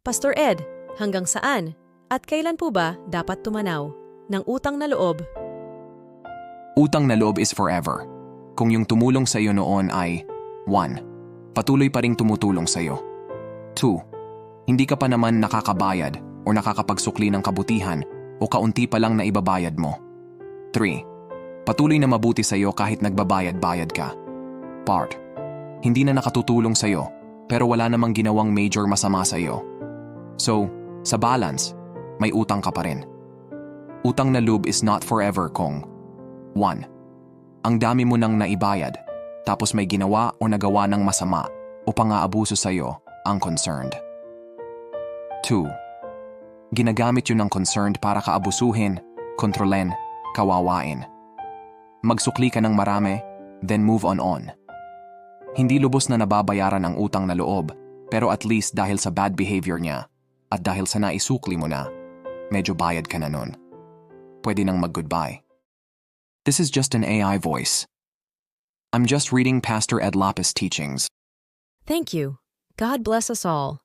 Pastor Ed, hanggang saan at kailan po ba dapat tumanaw ng utang na loob? Utang na loob is forever. Kung yung tumulong sa iyo noon ay 1. Patuloy pa ring tumutulong sa iyo. 2. Hindi ka pa naman nakakabayad o nakakapagsukli ng kabutihan o kaunti pa lang na ibabayad mo. 3. Patuloy na mabuti sa iyo kahit nagbabayad-bayad ka. Part. Hindi na nakatutulong sa iyo pero wala namang ginawang major masama sa iyo. So, sa balance, may utang ka pa rin. Utang na loob is not forever kung 1. Ang dami mo nang naibayad, tapos may ginawa o nagawa ng masama o pang-aabuso sa iyo ang concerned. 2. Ginagamit yun ng concerned para kaabusuhin, kontrolen, kawawain. Magsukli ka ng marami, then move on. Hindi lubos na nababayaran ang utang na loob, pero at least dahil sa bad behavior niya at dahil sa naisukli mo na, medyo bayad ka na nun. Pwede nang mag-goodbye. This is just an AI voice. I'm just reading Pastor Ed Lapis' teachings. Thank you. God bless us all.